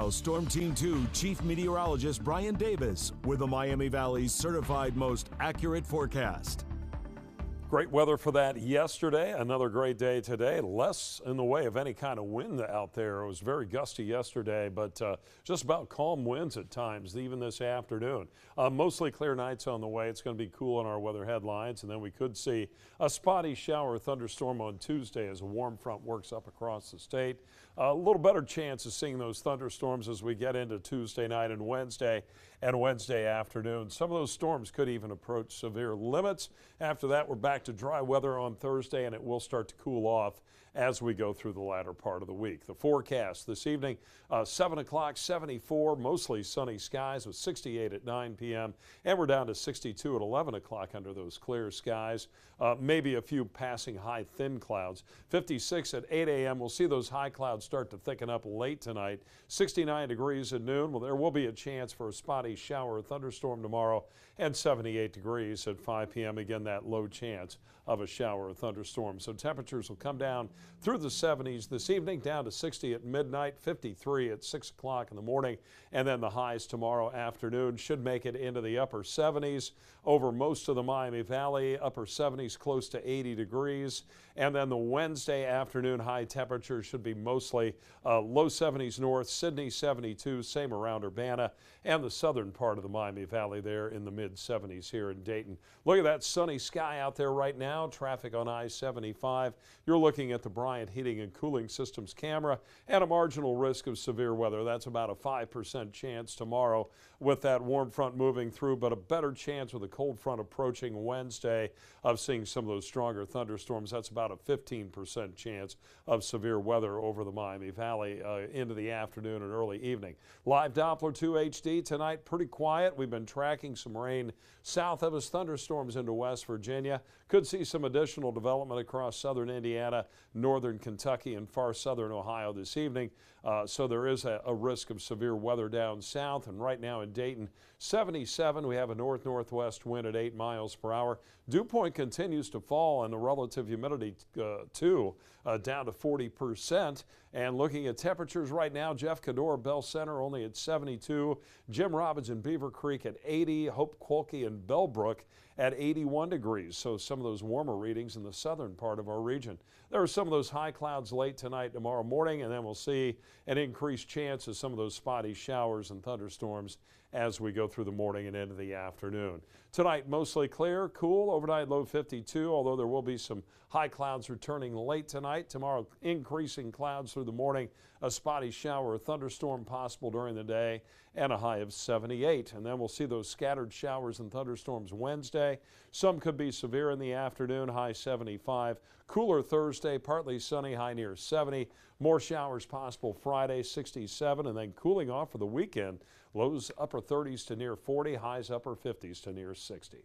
now, Storm Team 2 Chief Meteorologist Brian Davis with the Miami Valley's certified most accurate forecast. Great weather for that yesterday. Another great day today. Less in the way of any kind of wind out there. It was very gusty yesterday, but just about calm winds at times, even this afternoon. Mostly clear nights on the way. It's going to be cool on our weather headlines, and then we could see a spotty shower or thunderstorm on Tuesday as a warm front works up across the state. A little better chance of seeing those thunderstorms as we get into Tuesday night and Wednesday afternoon. Some of those storms could even approach severe limits. After that, we're back to dry weather on Thursday, and it will start to cool off as we go through the latter part of the week. The forecast this evening, 7 o'clock, 74, mostly sunny skies with 68 at 9 p.m. And we're down to 62 at 11 o'clock under those clear skies. Maybe a few passing high thin clouds. 56 at 8 a.m. We'll see those high clouds start to thicken up late tonight. 69 degrees at noon. Well, there will be a chance for a spotty shower or thunderstorm tomorrow, and 78 degrees at 5 p.m. Again, that low chance of a shower or thunderstorm. So temperatures will come down through the 70s this evening, down to 60 at midnight, 53 at 6 o'clock in the morning, and then the highs tomorrow afternoon should make it into the upper 70s over most of the Miami Valley, upper 70s close to 80 degrees. And then the Wednesday afternoon high temperatures should be mostly low 70s north, Sydney 72, same around Urbana, and the southern part of the Miami Valley there in the mid 70s here in Dayton. Look at that sunny sky out there right now. Traffic on I-75. You're looking at the Bryant Heating and Cooling Systems camera and a marginal risk of severe weather. That's about a 5% chance tomorrow with that warm front moving through, but a better chance with a cold front approaching Wednesday of seeing some of those stronger thunderstorms. That's about a 15% chance of severe weather over the Miami Valley into the afternoon and early evening. Live Doppler 2 HD tonight, pretty quiet. We've been tracking some rain south of us, thunderstorms into West Virginia. Could see some additional development across southern Indiana, northern Kentucky, and far southern Ohio this evening. So there is a risk of severe weather down south. And right now in Dayton, 77. We have a north-northwest wind at 8 miles per hour. Dew point continues to fall, and the relative humidity too down to 40%. And looking at temperatures right now, Jeff Cador, Bell Center only at 72. Jim Robbins and Beaver Creek at 80. Hope Quilke and Bellbrook at 81 degrees. So some of those warmer readings in the southern part of our region. There are some of those high clouds late tonight, tomorrow morning, and then we'll see an increased chance of some of those spotty showers and thunderstorms as we go through the morning and into the afternoon. Tonight, mostly clear, cool, overnight low 52, although there will be some high clouds returning late tonight. Tomorrow, increasing clouds through the morning, a spotty shower or thunderstorm possible during the day, and a high of 78. And then we'll see those scattered showers and thunderstorms Wednesday. Some could be severe in the afternoon, high 75. Cooler Thursday, partly sunny, high near 70. More showers possible Friday, 67, and then cooling off for the weekend. Lows upper 30s to near 40, highs upper 50s to near 60.